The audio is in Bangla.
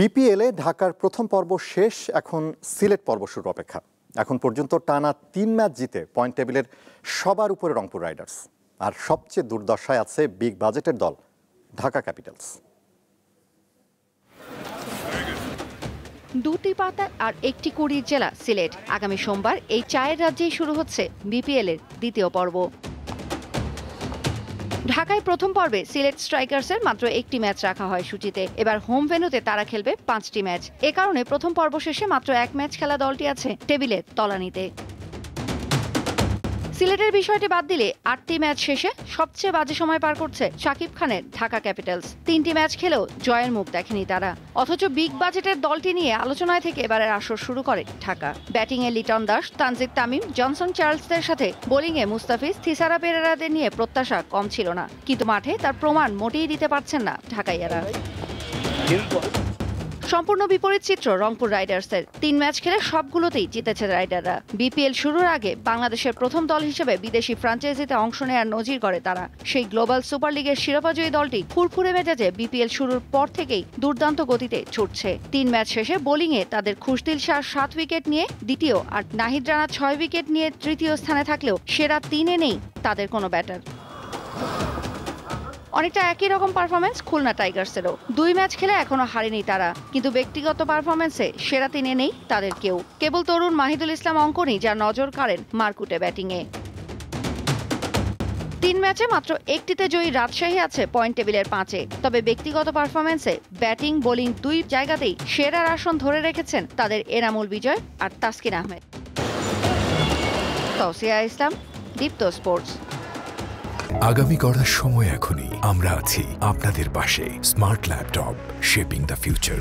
বিপিএলে ঢাকার প্রথম পর্ব শেষ, এখন সিলেট পর্ব শুরু অপেক্ষা। এখন পর্যন্ত টানা ৩ ম্যাচ জিতে পয়েন্ট টেবিলের সবার উপরে রংপুর রাইডার্স, আর সবচেয়ে দুর্দশায় আছে বিগ বাজেটের দল ঢাকা ক্যাপিটালস। দুটি পাতা আর একটি কুড়ির জেলা সিলেট। আগামী সোমবার এই চায়ের রাজ্যেই শুরু হচ্ছে বিপিএল-এর দ্বিতীয় পর্ব। ঢাকায় প্রথম পর্বে সিলেট স্ট্রাইকার্সের মাত্র একটি ম্যাচ রাখা হয় সূচিতে। এবার হোম ভেন্যুতে তারা খেলবে 5টি ম্যাচ। এ কারণে প্রথম পর্ব শেষে মাত্র এক ম্যাচ খেলা দলটি আছে টেবিলের তলানিতে। সিলেটের বিষয়টি বাদ দিলে 8টি ম্যাচ শেষে সবচেয়ে বাজে সময় পার করছে শাকিব খানের ঢাকা ক্যাপিটালস। 3টি ম্যাচ খেলেও জয়ের মুখ দেখেনি তারা। অথচ বিগ বাজেটের দলটি নিয়ে আলোচনায় থেকে এবারের আসর শুরু করে ঢাকা। ব্যাটিংয়ে লিটন দাস, তানজিদ তামিম, জনসন চার্লসদের সাথে বোলিংয়ে মুস্তাফিজ, থিসারা পেরেরাদের নিয়ে প্রত্যাশা কম ছিল না, কিন্তু মাঠে তার প্রমাণ মোটেই দিতে পারছেন না ঢাকাইয়ারা। সম্পূর্ণ বিপরীত চিত্র রংপুর রাইডার্সের। 3 ম্যাচ খেলে সবগুলোতেই জিতেছে রাইডাররা। বিপিএল শুরুর আগে বাংলাদেশের প্রথম দল হিসেবে বিদেশি ফ্র্যাঞ্চাইজিতে অংশ নেওয়ার নজির করে তারা। সেই গ্লোবাল সুপার লিগের শিরোপাজয়ী দলটি ফুরফুরে মেজাজে বিপিএল শুরুর পর থেকেই দুর্দান্ত গতিতে ছুটছে। 3 ম্যাচ শেষে বোলিংয়ে তাদের খুশদিল শাহ 7 উইকেট নিয়ে দ্বিতীয়, আর নাহিদ রানা 6 উইকেট নিয়ে তৃতীয় স্থানে থাকলেও সেরা 3-এ নেই তাদের কোনো ব্যাটার। অনেকটা একই রকম পারফরমেন্স খুলনা টাইগার্সেরও। 2 ম্যাচ খেলে এখনো হারেনি তারা, কিন্তু ব্যক্তিগত পারফরমেন্সে সেরা 3-এ নেই তাদের কেউ। কেবল তরুণ মাহিদুল ইসলাম অঙ্কনই যা নজর কাড়েন মারকুটে ব্যাটিংয়ে। 3 ম্যাচে মাত্র একটিতে জয়ী রাজশাহী আছে পয়েন্ট টেবিলের 5-এ। তবে ব্যক্তিগত পারফরমেন্সে ব্যাটিং বোলিং 2 জায়গাতেই সেরার আসন ধরে রেখেছেন তাদের এনামুল বিজয় আর তাসকিন আহমেদ। তৌসিয়া ইসলাম, দীপ্ত স্পোর্টস। আগামী গড়ার সময় এখনই। আমরা আছি আপনাদের পাশে। Smart laptop, shaping the future.